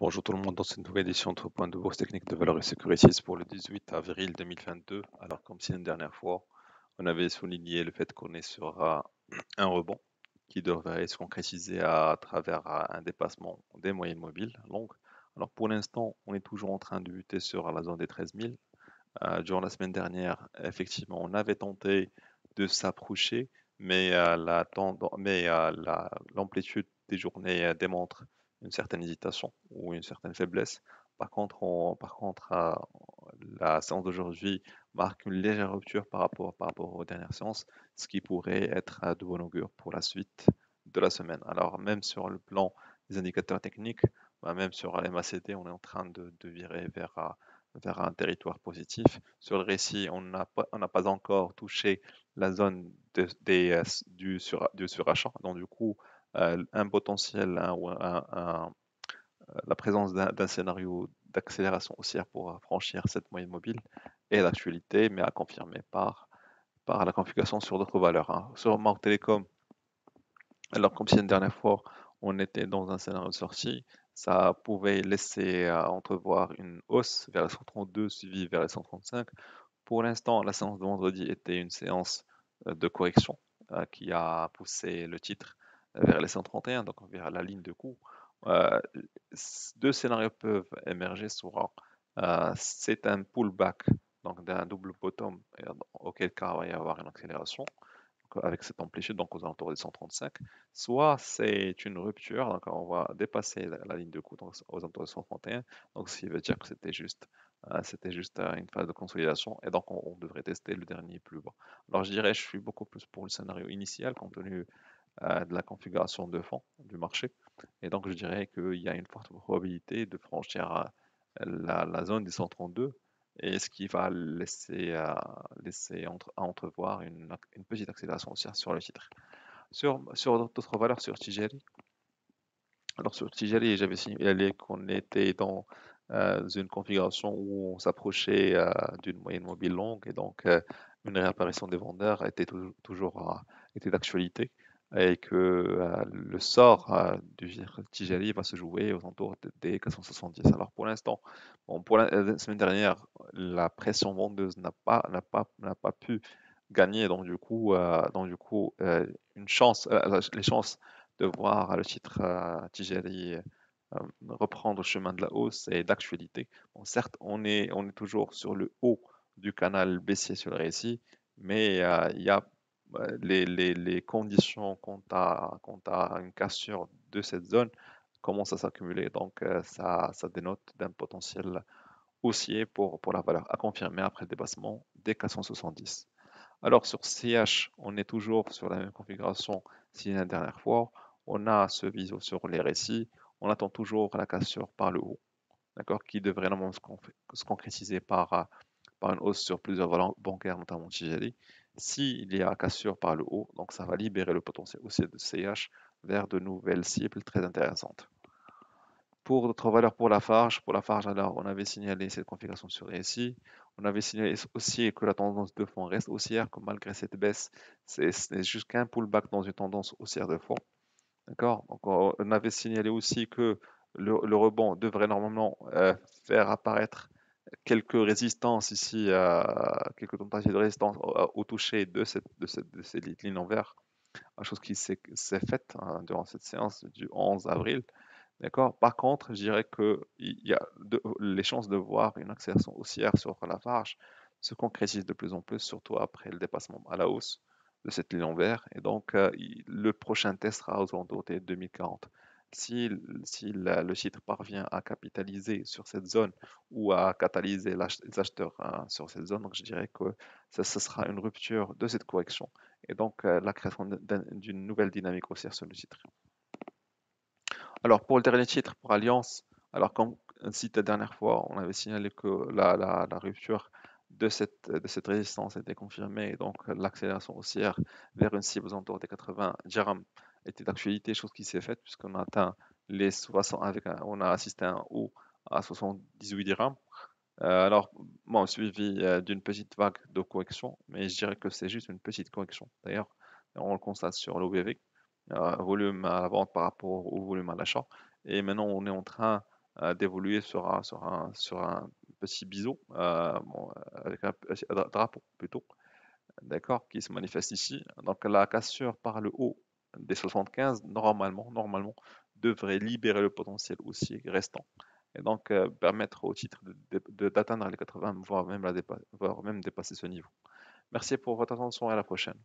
Bonjour tout le monde dans cette nouvelle édition de Point de Bourse Technique de Valeurs et Securities pour le 18 avril 2022. Alors comme si la dernière fois, on avait souligné le fait qu'on est sur un rebond qui devrait se concrétiser à travers un dépassement des moyennes mobiles longues. Alors pour l'instant, on est toujours en train de buter sur la zone des 13 000. Durant la semaine dernière, effectivement, on avait tenté de s'approcher, mais l'amplitude des journées démontre une certaine hésitation ou une certaine faiblesse. Par contre, la séance d'aujourd'hui marque une légère rupture par rapport aux dernières séances, ce qui pourrait être de bon augure pour la suite de la semaine. Alors, même sur le plan des indicateurs techniques, même sur l'MACD, on est en train de virer vers un territoire positif. Sur le récit, on n'a pas encore touché la zone du surachat. Donc, du coup, un potentiel, la présence d'un scénario d'accélération haussière pour franchir cette moyenne mobile est d'actualité, mais à confirmer par la configuration sur d'autres valeurs, hein. Sur Marc Télécom, alors comme si la dernière fois on était dans un scénario de sortie, ça pouvait laisser entrevoir une hausse vers les 132 suivie vers les 135. Pour l'instant, la séance de vendredi était une séance de correction qui a poussé le titre vers les 131, donc vers la ligne de coup. Euh, Deux scénarios peuvent émerger, soit c'est un pullback, donc d'un double bottom, auquel cas il va y avoir une accélération avec cette amplitude, donc aux alentours des 135, soit c'est une rupture, donc on va dépasser la ligne de coup donc aux alentours des 131, donc ce qui veut dire que c'était juste une phase de consolidation, et donc on devrait tester le dernier plus bas. Alors je dirais, je suis beaucoup plus pour le scénario initial compte tenu de la configuration de fond du marché, et donc je dirais qu'il y a une forte probabilité de franchir la zone des 132, et ce qui va laisser entrevoir une petite accélération haussière sur le titre. Sur d'autres valeurs, sur Tijeri, alors sur Tijeri, j'avais signalé qu'on était dans une configuration où on s'approchait d'une moyenne mobile longue, et donc une réapparition des vendeurs toujours était d'actualité, et que le sort du Tijeri va se jouer aux alentours des 470. Alors pour l'instant, bon, pour la semaine dernière, la pression vendeuse n'a pas pu gagner, donc du coup, les chances de voir le titre Tijeri reprendre le chemin de la hausse et d'actualité. Bon, certes, on est toujours sur le haut du canal baissier sur le récit, mais il y a les conditions quant à une cassure de cette zone commencent à s'accumuler. Donc, ça dénote d'un potentiel haussier pour la valeur à confirmer après le dépassement des 470. Alors sur CH, on est toujours sur la même configuration si la dernière fois. On a ce viso sur les récits. On attend toujours la cassure par le haut, d'accord, qui devrait normalement se concrétiser par une hausse sur plusieurs valeurs bancaires, notamment Tijeli. S'il y a cassure par le haut, donc ça va libérer le potentiel aussi de CH vers de nouvelles cibles très intéressantes. Pour d'autres valeurs, pour la Farge, alors on avait signalé cette configuration sur les SI. On avait signalé aussi que la tendance de fond reste haussière, que malgré cette baisse, c'est juste qu'un pullback dans une tendance haussière de fond. D'accord? Donc on avait signalé aussi que le rebond devrait normalement faire apparaître quelques résistances ici, quelques tentatives de résistance au toucher de cette ligne en vert, chose qui s'est faite durant cette séance du 11 avril. D'accord? Par contre, je dirais que les chances de voir une accélération haussière sur la marge se concrétisent de plus en plus, surtout après le dépassement à la hausse de cette ligne en vert. Et donc, le prochain test sera aux alentours des 2040. Si le titre parvient à capitaliser sur cette zone ou à catalyser les acheteurs sur cette zone, donc je dirais que ça sera une rupture de cette correction, et donc la création d'une nouvelle dynamique haussière sur le titre. Alors, pour le dernier titre, pour Alliance, alors comme cité la dernière fois, on avait signalé que la rupture de cette résistance était confirmée, et donc l'accélération haussière vers une cible aux alentours des 80 dirhams était d'actualité, chose qui s'est faite puisqu'on a atteint les 60 on a assisté à un haut à 78 dirhams. Alors, bon, suivi d'une petite vague de correction, mais je dirais que c'est juste une petite correction. D'ailleurs, on le constate sur l'OBV, volume à la vente par rapport au volume à l'achat. Et maintenant, on est en train d'évoluer sur un petit biseau, bon, avec un drapeau plutôt, d'accord, qui se manifeste ici. Donc la cassure par le haut des 75, normalement, devrait libérer le potentiel haussier restant et donc permettre au titre d'atteindre les 80, voire même dépasser ce niveau. Merci pour votre attention et à la prochaine.